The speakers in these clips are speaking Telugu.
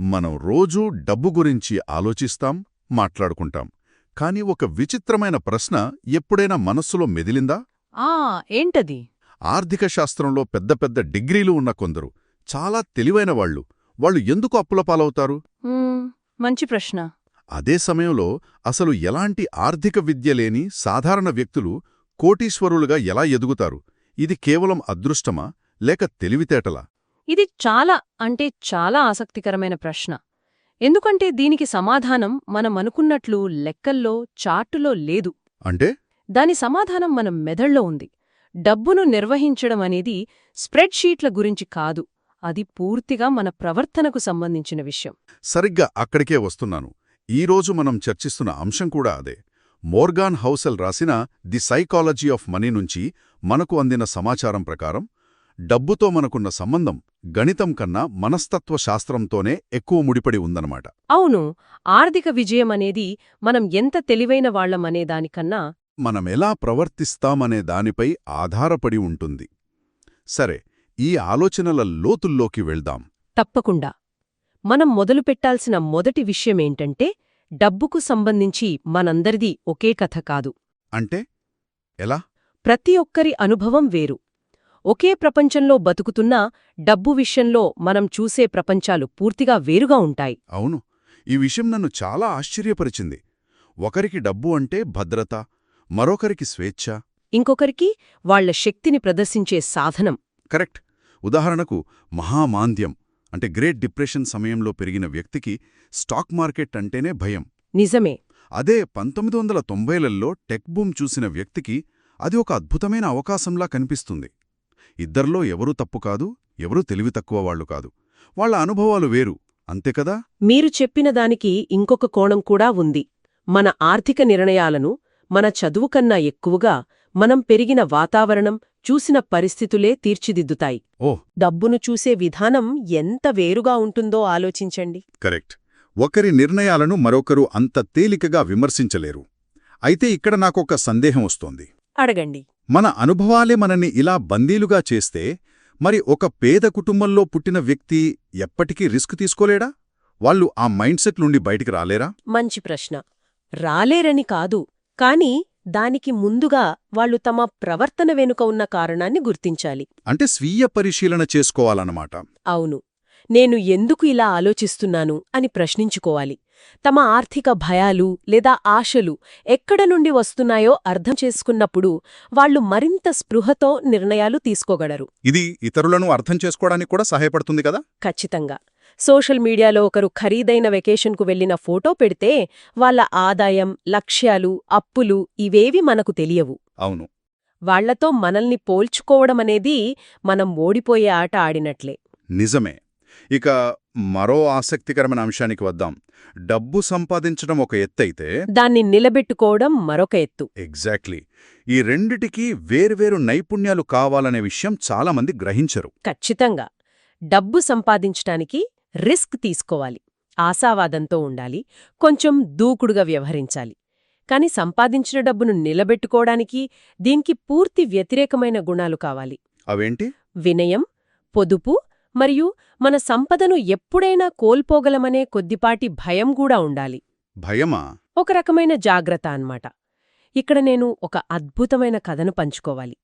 మనం రోజూ డబ్బు గురించి ఆలోచిస్తాం, మాట్లాడుకుంటాం. కాని ఒక విచిత్రమైన ప్రశ్న ఎప్పుడైనా మనస్సులో మెదిలిందా? ఏంటది? ఆర్థిక శాస్త్రంలో పెద్ద పెద్ద డిగ్రీలు ఉన్న కొందరు, చాలా తెలివైన వాళ్ళు ఎందుకు అప్పుల పాలవుతారు? మంచి ప్రశ్న. అదే సమయంలో అసలు ఎలాంటి ఆర్థిక విద్య లేని సాధారణ వ్యక్తులు కోటీశ్వరులుగా ఎలా ఎదుగుతారు? ఇది కేవలం అదృష్టమా లేక తెలివితేటలా? ఇది చాలా ఆసక్తికరమైన ప్రశ్న. ఎందుకంటే దీనికి సమాధానం మనమనుకున్నట్లు లెక్కల్లో, చార్టులో లేదు. అంటే దాని సమాధానం మన మెదళ్లో ఉంది. డబ్బును నిర్వహించడం అనేది స్ప్రెడ్షీట్ల గురించి కాదు. అది పూర్తిగా మన ప్రవర్తనకు సంబంధించిన విషయం. సరిగ్గా అక్కడికే వస్తున్నాను. ఈరోజు మనం చర్చిస్తున్న అంశం కూడా అదే. మోర్గాన్ హౌసెల్ రాసిన ది సైకాలజీ ఆఫ్ మనీ నుంచి మనకు అందిన సమాచారం ప్రకారం డబ్బుతో మనకున్న సంబంధం గణితం కన్నా మనస్తత్వ శాస్త్రంతోనే ఎక్కువ ముడిపడి ఉందన్నమాట. అవును, ఆర్థిక విజయం అనేది మనం ఎంత తెలివైన వాళ్లమనే దానికన్నా మనమెలా ప్రవర్తిస్తామనే దానిపై ఆధారపడి ఉంటుంది. సరే, ఈ ఆలోచనల లోతుల్లోకి వెళ్దాం. తప్పకుండా. మనం మొదలుపెట్టాల్సిన మొదటి విషయమేంటంటే, డబ్బుకు సంబంధించి మనందరిదీ ఒకే కథ కాదు. అంటే ఎలా? ప్రతి ఒక్కరి అనుభవం వేరు. ఒకే ప్రపంచంలో బతుకుతున్నా డబ్బు విషయంలో మనం చూసే ప్రపంచాలు పూర్తిగా వేరుగా ఉంటాయి. అవును, ఈ విషయం నన్ను చాలా ఆశ్చర్యపరిచింది. ఒకరికి డబ్బు అంటే భద్రత, మరొకరికి స్వేచ్ఛ, ఇంకొకరికి వాళ్ల శక్తిని ప్రదర్శించే సాధనం. కరెక్ట్. ఉదాహరణకు మహామాంద్యం అంటే గ్రేట్ డిప్రెషన్ సమయంలో పెరిగిన వ్యక్తికి స్టాక్ మార్కెట్ అంటేనే భయం. నిజమే. అదే 1990లలో టెక్ బూమ్ చూసిన వ్యక్తికి అది ఒక అద్భుతమైన అవకాశంలా కనిపిస్తుంది. ఇద్దర్లో ఎవరూ తప్పు కాదు, ఎవరూ తెలివి తక్కువ వాళ్లు కాదు. వాళ్ల అనుభవాలు వేరు, అంతే కదా? మీరు చెప్పిన దానికి ఇంకొక కోణం కూడా ఉంది. మన ఆర్థిక నిర్ణయాలను మన చదువు కన్నా ఎక్కువగా మనం పెరిగిన వాతావరణం, చూసిన పరిస్థితులే తీర్చిదిద్దుతాయి. డబ్బును చూసే విధానం ఎంత వేరుగా ఉంటుందో ఆలోచించండి. కరెక్ట్. ఒకరి నిర్ణయాలను మరొకరు అంత తేలికగా విమర్శించలేరు. అయితే ఇక్కడ నాకొక సందేహం వస్తోంది. అడగండి. మన అనుభవాలే మనని ఇలా బందీలుగా చేస్తే మరి ఒక పేద కుటుంబంలో పుట్టిన వ్యక్తి ఎప్పటికీ రిస్క్ తీసుకోలేడా? వాళ్ళు ఆ మైండ్ సెట్ నుండి బయటికి రాలేరా? మంచి ప్రశ్న. రాలేరని కాదు, కానీ దానికి ముందుగా వాళ్లు తమ ప్రవర్తన వెనుక ఉన్న కారణాన్ని గుర్తించాలి. అంటే స్వీయ పరిశీలన చేసుకోవాలన్నమాట. అవును. నేను ఎందుకు ఇలా ఆలోచిస్తున్నాను అని ప్రశ్నించుకోవాలి. తమ ఆర్థిక భయాలు లేదా ఆశలు ఎక్కడ నుండి వస్తున్నాయో అర్థం చేసుకున్నప్పుడు వాళ్లు మరింత స్పృహతో నిర్ణయాలు తీసుకోగలరు. ఇది ఇతరులను అర్థం చేసుకోవడానికి కూడా సహాయపడుతుంది కదా? ఖచ్చితంగా. సోషల్ మీడియాలో ఒకరు ఖరీదైన వెకేషన్కు వెళ్లిన ఫోటో పెడితే వాళ్ల ఆదాయం, లక్ష్యాలు, అప్పులు ఇవేవి మనకు తెలియవు. అవును. వాళ్లతో మనల్ని పోల్చుకోవడమనేది మనం ఓడిపోయే ఆట ఆడినట్లే. నిజమే. ఇక మరో ఆసక్తికరమైన అంశానికి వద్దాం. డబ్బు సంపాదించడం ఒక ఎత్తైతే దాన్ని నిలబెట్టుకోవడం మరొక ఎత్తు. ఎగ్జాక్ట్లీ. ఈ రెండిటికీ వేర్వేరు నైపుణ్యాలు కావాలనే విషయం చాలామంది గ్రహించరు. ఖచ్చితంగా. డబ్బు సంపాదించటానికి రిస్క్ తీసుకోవాలి, ఆశావాదంతో ఉండాలి, కొంచెం దూకుడుగా వ్యవహరించాలి. కాని సంపాదించిన డబ్బును నిలబెట్టుకోవడానికి దీనికి పూర్తి వ్యతిరేకమైన గుణాలు కావాలి. అవేంటి? వినయం, పొదుపు మరియు మన సంపదను ఎప్పుడైనా కోల్పోగలమనే కొద్దిపాటి భయం కూడా ఉండాలి. భయమా? ఒక రకమైన జాగ్రత్త అన్నమాట. ఇక్కడ నేను ఒక అద్భుతమైన కథను పంచుకోవాలి.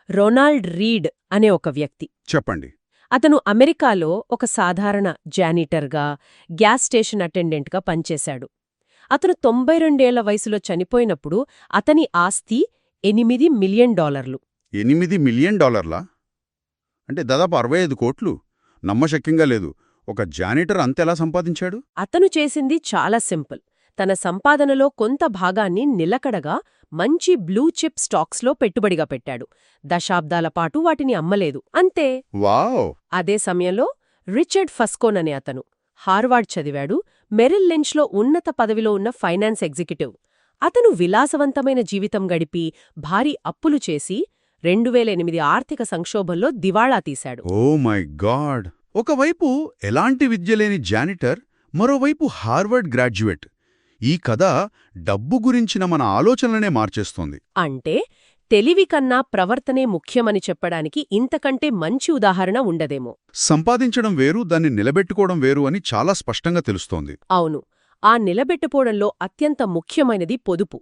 రొనాల్డ్ రీడ్ అనే ఒక వ్యక్తి. చెప్పండి. అతను అమెరికాలో ఒక సాధారణ జానిటర్గా, గ్యాస్ స్టేషన్ అటెండెంట్గా పనిచేశాడు. అతను 92 ఏళ్ల వయసులో చనిపోయినప్పుడు అతని ఆస్తి $8 మిలియన్. $8 మిలియన్? అంటే దాదాపు 65 కోట్లు. నమ్మశక్యంగా లేదు. ఒక జానిటర్ అంతెలా సంపాదించాడు? అతను చేసింది చాలా సింపుల్. తన సంపాదనలో కొంత భాగాన్ని నిలకడగా మంచి బ్లూ చిప్ స్టాక్స్లో పెట్టుబడిగా పెట్టాడు. దశాబ్దాల పాటు వాటిని అమ్మలేదు, అంతే. వావ్! అదే సమయంలో రిచర్డ్ ఫస్కోన్ అనే అతను హార్వార్డ్ చదివాడు, మెరిల్ లించ్లో ఉన్నత పదవిలో ఉన్న ఫైనాన్స్ ఎగ్జిక్యూటివ్. అతను విలాసవంతమైన జీవితం గడిపి భారీ అప్పులు చేసి 2008 ఆర్థిక సంక్షోభంలో దివాళా తీశాడు. Oh my God! ఒకవైపు ఎలాంటి విద్యలేని జానిటర్, మరోవైపు హార్వర్డ్ గ్రాడ్యుయేట్. ఈ కథ డబ్బు గురించిన మన ఆలోచనలనే మార్చేస్తోంది. అంటే తెలివి కన్నా ప్రవర్తనే ముఖ్యమని చెప్పడానికి ఇంతకంటే మంచి ఉదాహరణ ఉండదేమో. సంపాదించడం వేరు, దాన్ని నిలబెట్టుకోవడం వేరు అని చాలా స్పష్టంగా తెలుస్తోంది. అవును. ఆ నిలబెట్టుకోవడంలో అత్యంత ముఖ్యమైనది పొదుపు.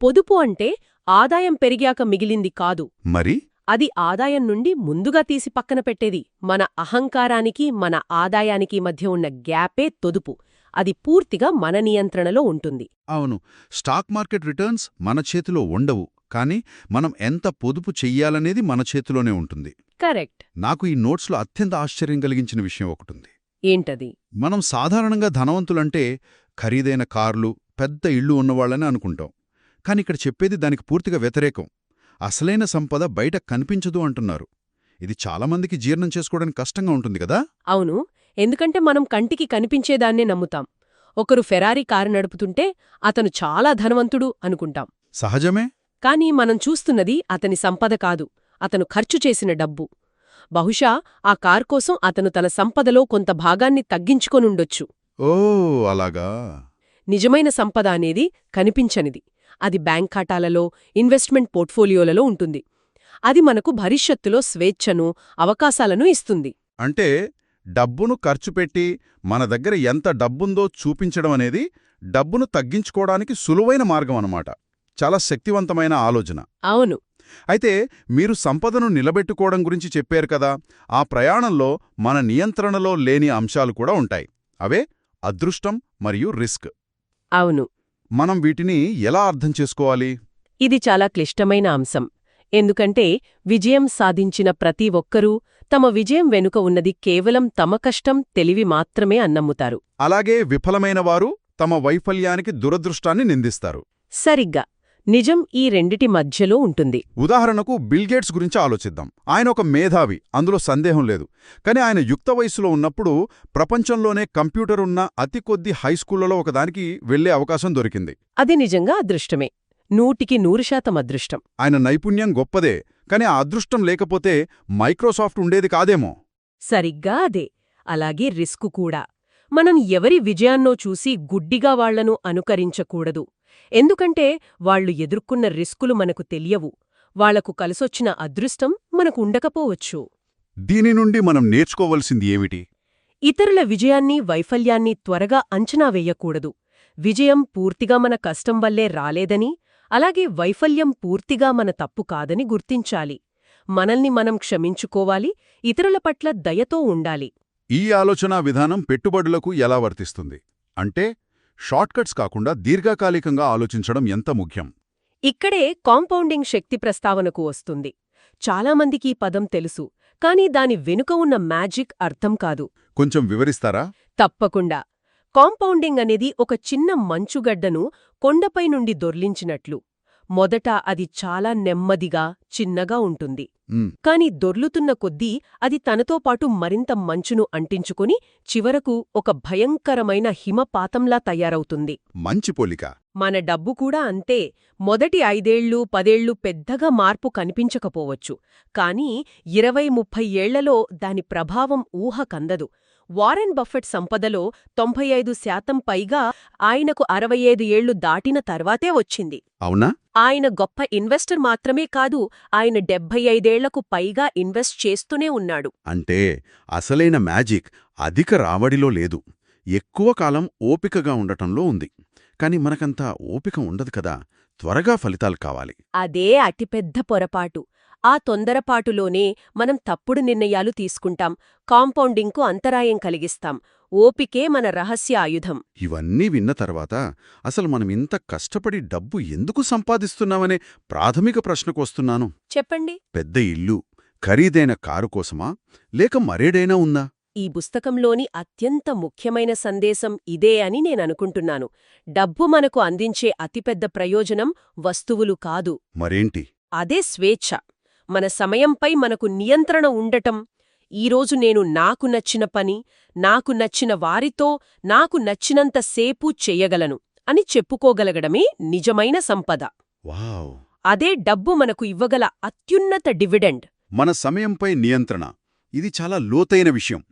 పొదుపు అంటే ఆదాయం పెరిగాక మిగిలింది కాదు. మరి అది ఆదాయం నుండి ముందుగా తీసి పక్కన పెట్టేది. మన అహంకారానికి, మన ఆదాయానికి మధ్య ఉన్న గ్యాపే పొదుపు. అది పూర్తిగా మన నియంత్రణలో ఉంటుంది. అవును, స్టాక్ మార్కెట్ రిటర్న్స్ మన చేతిలో ఉండవు, కానీ మనం ఎంత పొదుపు చెయ్యాలనేది మన చేతిలోనే ఉంటుంది. కరెక్ట్. నాకు ఈ నోట్స్లో అత్యంత ఆశ్చర్యం కలిగించిన విషయం ఒకటుంది. ఏంటది? మనం సాధారణంగా ధనవంతులంటే ఖరీదైన కార్లు, పెద్ద ఇళ్ళు ఉన్నవాళ్ళని అనుకుంటాం. కానిక్కడ చెప్పేది దానికి పూర్తిగా వ్యతిరేకం. అసలైన సంపద బయట కనిపించదు అంటున్నారు. ఇది చాలామందికి జీర్ణం చేసుకోవడానికి కష్టంగా ఉంటుంది కదా. అవును. ఎందుకంటే మనం కంటికి కనిపించేదాన్నే నమ్ముతాం. ఒకరు ఫెరారీ కారు నడుపుతుంటే అతను చాలా ధనవంతుడు అనుకుంటాం. సహజమే. కానీ మనం చూస్తున్నది అతని సంపద కాదు, అతను ఖర్చు చేసిన డబ్బు. బహుశా ఆ కారు కోసం అతను తన సంపదలో కొంత భాగాన్ని తగ్గించుకొనుండొచ్చు. ఓ అలాగా. నిజమైన సంపద అనేది కనిపించనిది. అది బ్యాంక్ ఖాతాలలో, ఇన్వెస్ట్మెంట్ పోర్ట్ఫోలియోలలో ఉంటుంది. అది మనకు భవిష్యత్తులో స్వేచ్ఛను, అవకాశాలను ఇస్తుంది. అంటే డబ్బును ఖర్చుపెట్టి మన దగ్గర ఎంత డబ్బుందో చూపించడం అనేది డబ్బును తగ్గించుకోవడానికి సులువైన మార్గం అన్నమాట. చాలా శక్తివంతమైన ఆలోచన. అవును. అయితే మీరు సంపదను నిలబెట్టుకోవడం గురించి చెప్పారు కదా, ఆ ప్రయాణంలో మన నియంత్రణలో లేని అంశాలు కూడా ఉంటాయి. అవే అదృష్టం మరియు రిస్క్. అవును. మనం వీటిని ఎలా అర్థం చేసుకోవాలి? ఇది చాలా క్లిష్టమైన అంశం. ఎందుకంటే విజయం సాధించిన ప్రతి ఒక్కరూ తమ విజయం వెనుక ఉన్నది కేవలం తమ కష్టం, తెలివి మాత్రమే అన్నమ్ముతారు. అలాగే విఫలమైన వారు తమ వైఫల్యానికి దురదృష్టాన్ని నిందిస్తారు. సరిగ్గా. నిజం ఈ రెండిటి మధ్యలో ఉంటుంది. ఉదాహరణకు బిల్గేట్స్ గురించి ఆలోచిద్దాం. ఆయన ఒక మేధావి, అందులో సందేహం లేదు. కాని ఆయన యుక్త వయస్సులో ఉన్నప్పుడు ప్రపంచంలోనే కంప్యూటర్ ఉన్న అతి కొద్ది హైస్కూళ్లలో ఒకదానికి వెళ్లే అవకాశం దొరికింది. అది నిజంగా అదృష్టమే. 100% అదృష్టం. ఆయన నైపుణ్యం గొప్పదే, కాని ఆ అదృష్టం లేకపోతే మైక్రోసాఫ్ట్ ఉండేది కాదేమో. సరిగ్గా అదే. అలాగే రిస్కు కూడా. మనం ఎవరి విజయాన్నో చూసి గుడ్డిగా వాళ్లను అనుకరించకూడదు. ఎందుకంటే వాళ్లు ఎదుర్కొన్న రిస్కులు మనకు తెలియవు. వాళ్లకు కలిసొచ్చిన అదృష్టం మనకు ఉండకపోవచ్చు. దీని నుండి మనం నేర్చుకోవలసింది ఏమిటి? ఇతరుల విజయాన్ని, వైఫల్యాన్ని త్వరగా అంచనా వెయ్యకూడదు. విజయం పూర్తిగా మన కష్టం వల్లే రాలేదని, అలాగే వైఫల్యం పూర్తిగా మన తప్పు కాదని గుర్తించాలి. మనల్ని మనం క్షమించుకోవాలి, ఇతరుల పట్ల దయతో ఉండాలి. ఈ ఆలోచనా విధానం పెట్టుబడులకు ఎలా వర్తిస్తుంది? అంటే షార్ట్కట్స్ కాకుండా దీర్ఘకాలికంగా ఆలోచించడం ఎంత ముఖ్యం? ఇక్కడే కాంపౌండింగ్ శక్తి ప్రస్తావనకు వస్తుంది. చాలామందికి పదం తెలుసు, కానీ దాని వెనుక ఉన్న మ్యాజిక్ అర్థం కాదు. కొంచెం వివరిస్తారా? తప్పకుండా. కాంపౌండింగ్ అనేది ఒక చిన్న మంచుగడ్డను కొండపై నుండి దొర్లించినట్లు. మొదట అది చాలా నెమ్మదిగా, చిన్నగా ఉంటుంది. కాని దొర్లుతున్న కొద్దీ అది తనతో పాటు మరింత మంచును అంటించుకుని చివరకు ఒక భయంకరమైన హిమపాతంలా తయారవుతుంది. మంచి పోలిక. మన డబ్బు కూడా అంతే. మొదటి 5 ఏళ్ళు, 10 ఏళ్ళు పెద్దగా మార్పు కనిపించకపోవచ్చు. కానీ 20-30 ఏళ్లలో దాని ప్రభావం ఊహ కందదు. వారెన్ బఫెట్ సంపదలో 95% పైగా ఆయనకు 65 ఏళ్లు దాటిన తర్వాతే వచ్చింది. అవునా? ఆయన గొప్ప ఇన్వెస్టర్ మాత్రమే కాదు, ఆయన 75 ఏళ్లకు పైగా ఇన్వెస్ట్ చేస్తూనే ఉన్నాడు. అంటే అసలైన మ్యాజిక్ అధిక రాబడిలో లేదు, ఎక్కువ కాలం ఓపికగా ఉండటంలో ఉంది. కాని మనకంతా ఓపిక ఉండదు కదా, త్వరగా ఫలితాలు కావాలి. అదే అతిపెద్ద పొరపాటు. ఆ తొందరపాటులోనే మనం తప్పుడు నిర్ణయాలు తీసుకుంటాం, కాంపౌండింగ్కు అంతరాయం కలిగిస్తాం. ఓపికే మన రహస్య ఆయుధం. ఇవన్నీ విన్న తర్వాత అసలు మనం ఇంత కష్టపడి డబ్బు ఎందుకు సంపాదిస్తున్నామనే ప్రాథమిక ప్రశ్నకొస్తున్నాను. చెప్పండి. పెద్ద ఇల్లు, ఖరీదైన కారు కోసమా, లేక మరేడైనా ఉందా? ఈ పుస్తకంలోని అత్యంత ముఖ్యమైన సందేశం ఇదే అని నేననుకుంటున్నాను. డబ్బు మనకు అందించే అతిపెద్ద ప్రయోజనం వస్తువులు కాదు. మరేంటి? అదే స్వేచ్ఛ. మన సమయంపై మనకు నియంత్రణ ఉండటం. ఈరోజు నేను నాకు నచ్చిన పని, నాకు నచ్చిన వారితో, నాకు నచ్చినంతసేపు చెయ్యగలను అని చెప్పుకోగలగడమే నిజమైన సంపద. వావ్! అదే డబ్బు మనకు ఇవ్వగల అత్యున్నత డివిడెండ్. మన సమయంపై నియంత్రణ, ఇది చాలా లోతైన విషయం.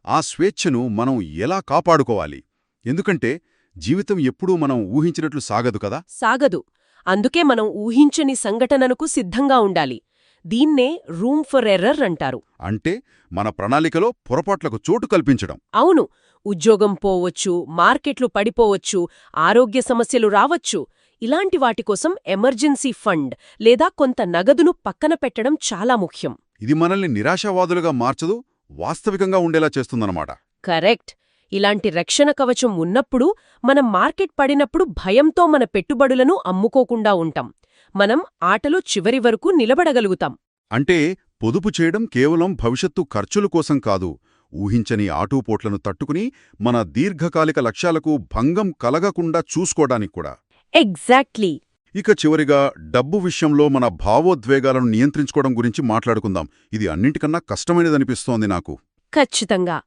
ఆ స్వేచ్ఛను మనం ఎలా కాపాడుకోవాలి? ఎందుకంటే జీవితం ఎప్పుడూ మనం ఊహించినట్లు సాగదు కదా. సాగదు. అందుకే మనం ఊహించని సంఘటనలకు సిద్ధంగా ఉండాలి. దీన్నే రూమ్ ఫర్ ఎర్రర్ అంటారు. అంటే మన ప్రణాళికలో పొరపాట్లకు చోటు కల్పించడం. అవును, ఉద్యోగం పోవచ్చు, మార్కెట్లు పడిపోవచ్చు, ఆరోగ్య సమస్యలు రావచ్చు. ఇలాంటి వాటికోసం ఎమర్జెన్సీ ఫండ్ లేదా కొంత నగదును పక్కన పెట్టడం చాలా ముఖ్యం. ఇది మనల్ని నిరాశావాదులుగా మార్చదు, వాస్తవికంగా ఉండేలా చేస్తుందన్నమాట. కరెక్ట్. ఇలాంటి రక్షణ కవచం ఉన్నప్పుడు మనం మార్కెట్ పడినప్పుడు భయంతో మన పెట్టుబడులను అమ్ముకోకుండా ఉంటాం. మనం ఆటలో చివరి వరకు నిలబడగలుగుతాం. అంటే పొదుపు చేయడం కేవలం భవిష్యత్తు ఖర్చుల కోసం కాదు, ఊహించని ఆటూపోట్లను తట్టుకుని మన దీర్ఘకాలిక లక్ష్యాలకు భంగం కలగకుండా చూసుకోవడానికి కూడా. ఎగ్జాక్ట్లీ. ఇక చివరిగా డబ్బు విషయంలో మన భావోద్వేగాలను నియంత్రించుకోవడం గురించి మాట్లాడుకుందాం. ఇది అన్నింటికన్నా కష్టమైనదనిపిస్తోంది నాకు. ఖచ్చితంగా.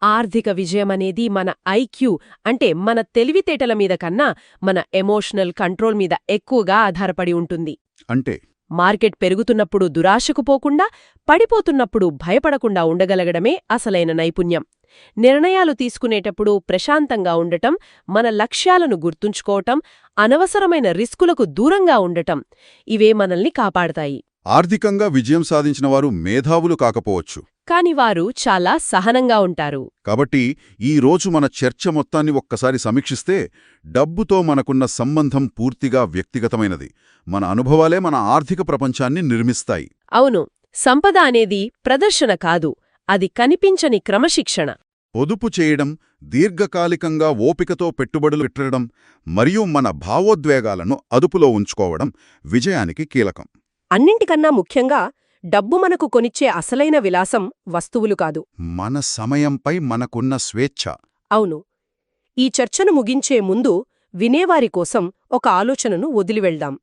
ఆర్థిక విజయమనేది మన ఐక్యూ అంటే మన తెలివితేటల మీద కన్నా మన ఎమోషనల్ కంట్రోల్ మీద ఎక్కువగా ఆధారపడి ఉంటుంది. అంటే మార్కెట్ పెరుగుతున్నప్పుడు దురాశకు పోకుండా, పడిపోతున్నప్పుడు భయపడకుండా ఉండగలగడమే అసలైన నైపుణ్యం. నిర్ణయాలు తీసుకునేటప్పుడు ప్రశాంతంగా ఉండటం, మన లక్ష్యాలను గుర్తుంచుకోవటం, అనవసరమైన రిస్కులకు దూరంగా ఉండటం ఇవే మనల్ని కాపాడతాయి. ఆర్థికంగా విజయం సాధించిన వారు మేధావులు కాకపోవచ్చు, కాని వారు చాలా సహనంగా ఉంటారు. కాబట్టి ఈ రోజు మన చర్చ మొత్తాన్ని ఒక్కసారి సమీక్షిస్తే డబ్బుతో మనకున్న సంబంధం పూర్తిగా వ్యక్తిగతమైనది. మన అనుభవాలే మన ఆర్థిక ప్రపంచాన్ని నిర్మిస్తాయి. అవును, సంపద అనేది ప్రదర్శన కాదు, అది కనిపించని క్రమశిక్షణ. పొదుపు చేయడం, దీర్ఘకాలికంగా ఓపికతో పెట్టుబడులు పెట్టడం మరియు మన భావోద్వేగాలను అదుపులో ఉంచుకోవడం విజయానికి కీలకం. అన్నింటికన్నా ముఖ్యంగా డబ్బు మనకు కొనిచ్చే అసలైన విలాసం వస్తువులు కాదు, మన సమయంపై మనకున్న స్వేచ్ఛ. అవును. ఈ చర్చను ముగించే ముందు వినేవారి కోసం ఒక ఆలోచనను వదిలివెళ్దాం.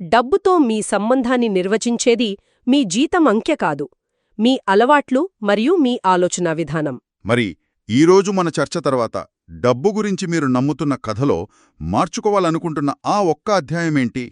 డబ్బుతో మీ సంబంధాన్ని నిర్వచించేది మీ జీతం అంకె కాదు, మీ అలవాట్లు మరియు మీ ఆలోచనా విధానం. మరి ఈరోజు మన చర్చ తర్వాత డబ్బు గురించి మీరు నమ్ముతున్న కథలో మార్చుకోవాలనుకుంటున్న ఆ ఒక్క అధ్యాయమేంటి?